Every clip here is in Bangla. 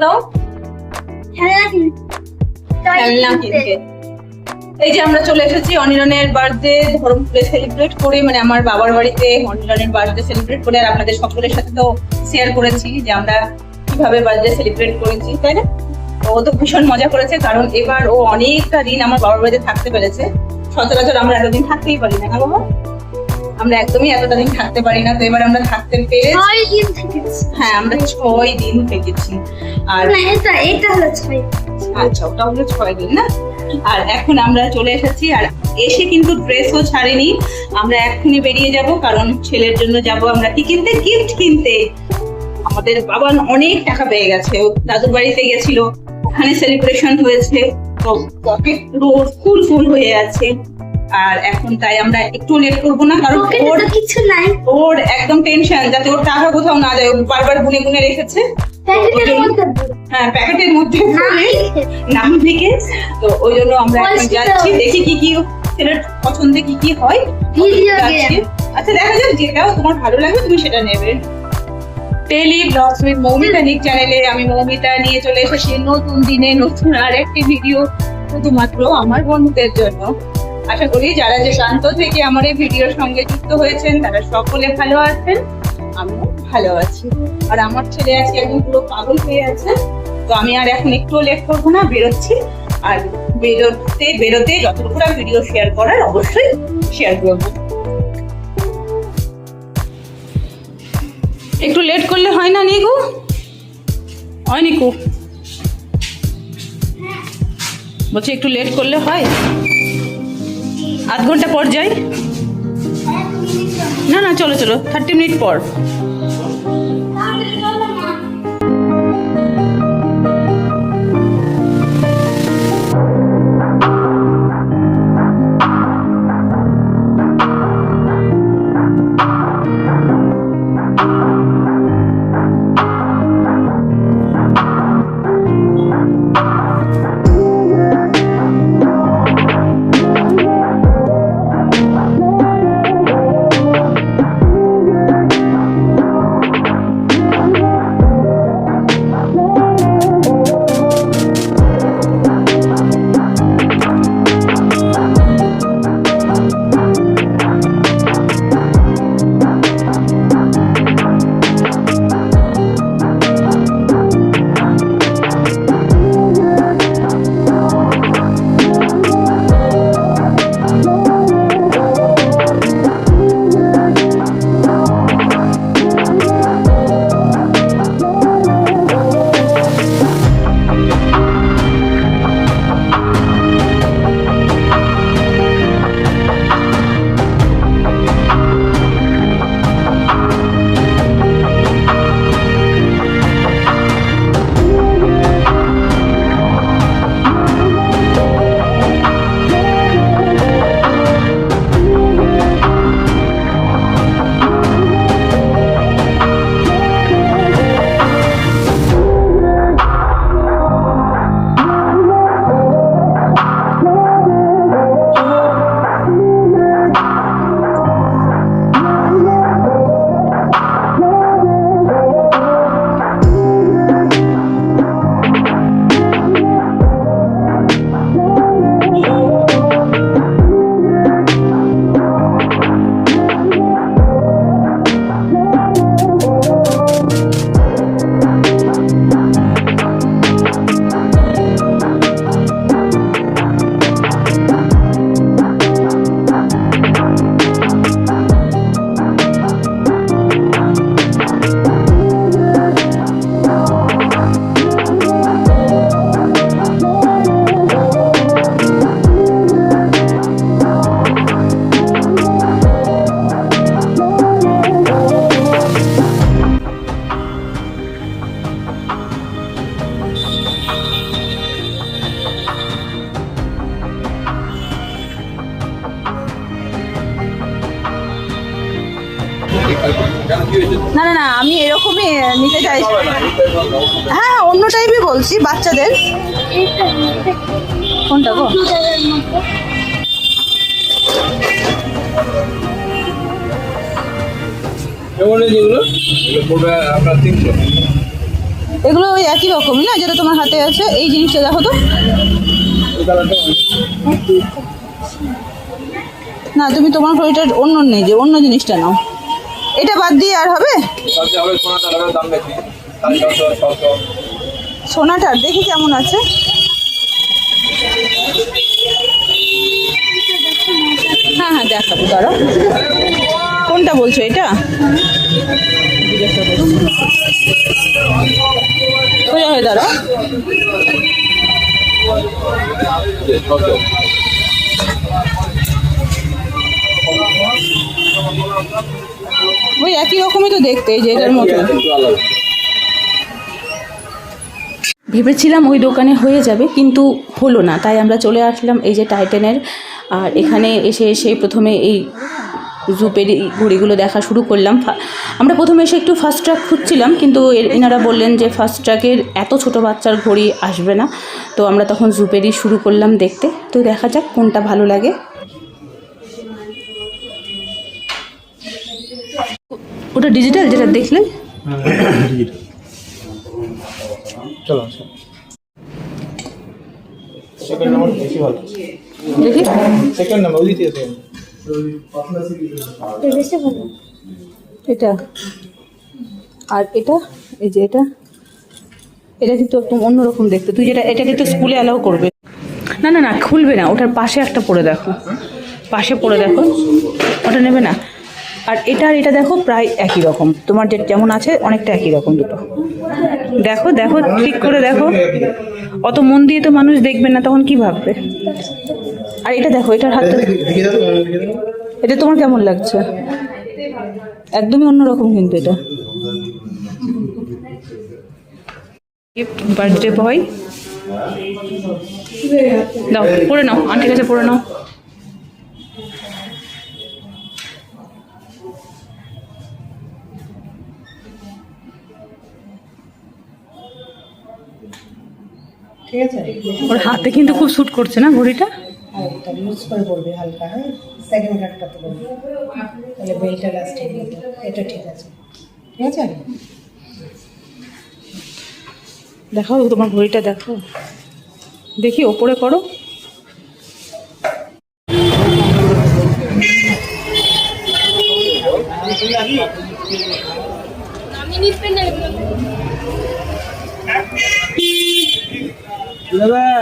দাও। খেলনা কিনতে। এই যে আমরা চলে এসেছি অনিরনের বার্থডে ধরমপুরে সেলিব্রেট করে, মানে আমার বাবার বাড়িতে অনিরনের বার্থডে সেলিব্রেট করে। আর আপনাদের সকলের সাথে তো শেয়ার করেছি যে আমরা কিভাবে বার্থডে সেলিব্রেট করেছি, তাই না? ও তো ভীষণ মজা করেছে, কারণ এবার ও অনেকটা দিন আমার বাবার বাড়িতে থাকতে পেরেছে। সচরাচর আমরা এতদিন থাকতেই পারি না, বাবা? আমরা একদমই এতটা দিন থাকতে পারি না, তো এবার আমরা থাকতে পেরেছি। হ্যাঁ, আমরা 6 দিন থেকেছি। আর এটা হলো 6। আচ্ছা, ওটা হলো 6 দিন না। আর এখন আমরা চলে এসেছি, আর এসে কিন্তু ড্রেসও ছাড়িনি। আমরা এখনই বেরিয়ে যাব, কারণ ছেলের জন্য যাব আমরা কি কিনতে, গিফট কিনতে। আমাদের বাবা অনেক টাকা পেয়ে গেছে, ও দাদুর বাড়িতে গেছিল, ওখানে সেলিব্রেশন হয়েছে, তো পকেট ফুল ফুল হয়ে আছে। আর এখন তাই আমরা একটু লেট করবো না, কারণ ওর কিছু নাই, ওর একদম টেনশন যাতে ওর টাকা কোথাও না যায়, ও বারবার গুনে গুনে রেখেছে। হ্যাঁ, প্যাকেটের মধ্যে নাম লিখে। তো ওই জন্য আমরা এখন যাচ্ছি, দেখি কি কি ছেলের পছন্দে কি কি হয়। আচ্ছা, দেখা যাক, যেটাও তোমার ভালো লাগবে তুমি সেটা নেবে। ডেইলি ব্লগস উইথ মৌমিতা নিক চ্যানেলে আমি মৌমিতা নিয়ে চলে এসেছি নতুন দিনে নতুন আর একটি ভিডিও, শুধুমাত্র আমার বন্ধুদের জন্য। আশা করি যারা যে প্রান্ত থেকে আমার এই ভিডিওর সঙ্গে যুক্ত হয়েছেন তারা সকলে ভালো আছেন, আমিও ভালো আছি। আর আমার ছেলে আজকে একদম পুরো পাগল হয়ে আছে, তো আমি আর এখন একটু লেট করবো না, বেরোচ্ছি। আর বেরোতে যতটুকু ভিডিও শেয়ার করার অবশ্যই শেয়ার করবো। একটু লেট করলে হয় না নিকু? হয় নিকু? বলছি একটু লেট করলে হয়? আধ ঘন্টা পর যাই? না না, চলো চলো, 30 মিনিট পর। না না না, আমি এরকমই নিতে চাইছি। হ্যাঁ, অন্য টাইপই বলছি, বাচ্চাদের। কোনটা গো? কেমন যেগুলো পড়বে আপনার 300। এগুলো ওই একই রকমই না, যেটা তোমার হাতে আছে। এই জিনিসটা দেখো তো। না, তুমি তোমার ঘড়িটার অন্য নেই, যে অন্য জিনিসটা নাও। এটা বাদ দিয়ে আর হবে? সোনাটার দেখি কেমন আছে। হ্যাঁ হ্যাঁ, দেখাবো, দাঁড়াও। কোনটা বলছো, এটা? সোজা হয়ে দাঁড়াও। ওই একই রকমই তো দেখতে, এই যে এটার মতো। ভেবেছিলাম ওই দোকানে হয়ে যাবে, কিন্তু হলো না, তাই আমরা চলে আসলাম এই যে টাইটানের। আর এখানে এসে প্রথমে এই জুপের ঘড়িগুলো দেখা শুরু করলাম। আমরা প্রথমে এসে একটু ফার্স্ট ট্র্যাক খুঁজছিলাম, কিন্তু এনারা বললেন যে ফার্স্ট ট্র্যাকের এত ছোট বাচ্চার ঘড়ি আসবে না। তো আমরা তখন জুপেরই শুরু করলাম দেখতে। তো দেখা যাক কোনটা ভালো লাগে। ওটা ডিজিটাল যেটা দেখলেন? চলো সেকেন্ড নাম্বার বেশি ভালো। দেখি সেকেন্ড নাম্বার ওই দিতে আছে। এটা আর এটা, এই যে এটা কিন্তু একদম অন্যরকম দেখতে। তুই যেটা, এটা কিন্তু স্কুলে অ্যালাউ করবে না। না না, খুলবে না। ওটার পাশে একটা পরে দেখো, পাশে পরে দেখো, ওটা নেবে না। আর এটা আর এটা দেখো, প্রায় একই রকম। তোমার যেমন আছে অনেকটা একই রকম দুটো। দেখো দেখো, ঠিক করে দেখো। অত মন দিয়ে তো মানুষ দেখবে না, তখন কি ভাববে? আর এটা দেখো, এটার হাতটা, এটা তোমার কেমন লাগছে? একদমই অন্যরকম কিন্তু এটা। Gift, birthday boy. দাও, পরে নাও, আন্টির কাছে পরে নাও। ঠিক আছে, ওর হাতে কিন্তু খুব স্যুট করছে না ঘড়িটা। এটা ইউজ করে পড়বে হালকা। হ্যাঁ, সেকেন্ড কাটটা তো বলবে, তাহলে বেলটা লাস্টে দিতে। এটা ঠিক আছে, ঠিক আছে। দেখাও তোমার ঘড়িটা, দেখো, দেখি ওপরে করো।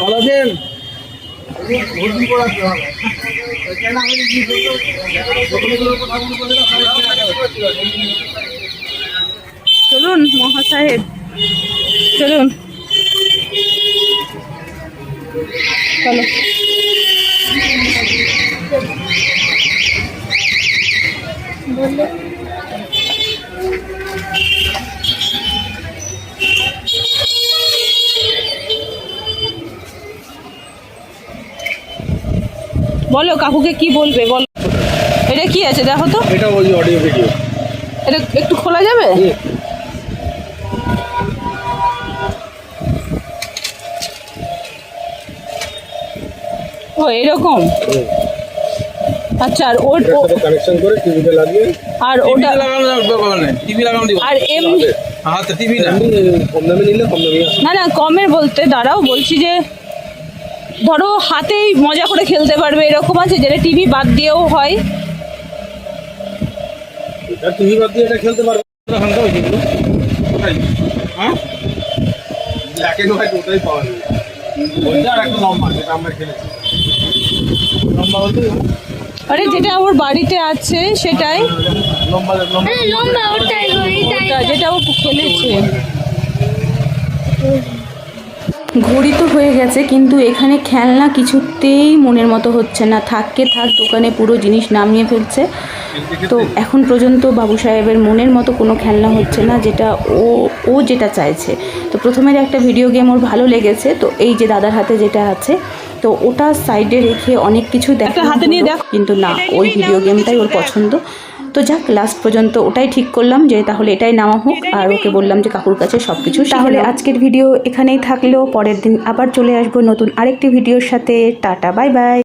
ভালো আছেন? চলুন মহাসাহেব, চলুন, চলো। বলো কাকুকে কি বলবে, বলো। এটা কি আছে দেখো তো। এটা ওই অডিও ভিডিও। এটা একটু খোলা যাবে? ও এরকম, আচ্ছা। আর ওর কানেকশন করে টিভিতে লাগিয়ে, আর ওটা লাগানো দরকার নেই, টিভি লাগানো দিব। আর এমনি হাতে টিভি না, কম দামে নিলে কম দামে। না না, কমের বলতে দাঁড়াও, বলছি যে ধরো হাতেই মজা করে খেলতে পারবে, এরকম আছে যেটা টিভি বাদ দিয়েও হয়। এটা টিভি বাদ দিয়ে এটা খেলতে পারবে। ওখানটা ওই যেগুলো ওটাই, হ্যাঁ, ব্ল্যাক এন্ড হোয়াইট ওটাই পাওয়া যাবে। ওইটা আর একটা লম্বা, যেটা আমরা খেলেছি লম্বা বলতে, আরে যেটা ওর বাড়িতে আছে সেটাই, লম্বা লম্বা লম্বা ওটাই ওটা যেটা ও খেলেছে। ঘড়ি তো হয়ে গেছে, কিন্তু এখানে খেলনা কিছুতেই মনের মতো হচ্ছে না। থাককে থাক, দোকানে পুরো জিনিস নামিয়ে ফেলছে। তো এখন পর্যন্ত বাবু সাহেবের মনের মতো কোনো খেলনা হচ্ছে না, যেটা ও যেটা চাইছে। তো প্রথমের একটা ভিডিও গেম ওর ভালো লেগেছে, তো এই যে দাদার হাতে যেটা আছে, তো ওটা সাইডে রেখে অনেক কিছু দেখা হাতে নিয়ে দেখ, কিন্তু না, ওই ভিডিও গেমটাই ওর পছন্দ। তো যাক, লাস্ট পর্যন্ত ওটাই ঠিক করলাম যে তাহলে এটাই নেওয়া হোক। আর ওকে বললাম যে কাকুর কাছে সব কিছু। তাহলে আজকের ভিডিও এখানেই থাকলেও, পরের দিন আবার চলে আসবো নতুন আরেকটি ভিডিওর সাথে। Tata, bye bye.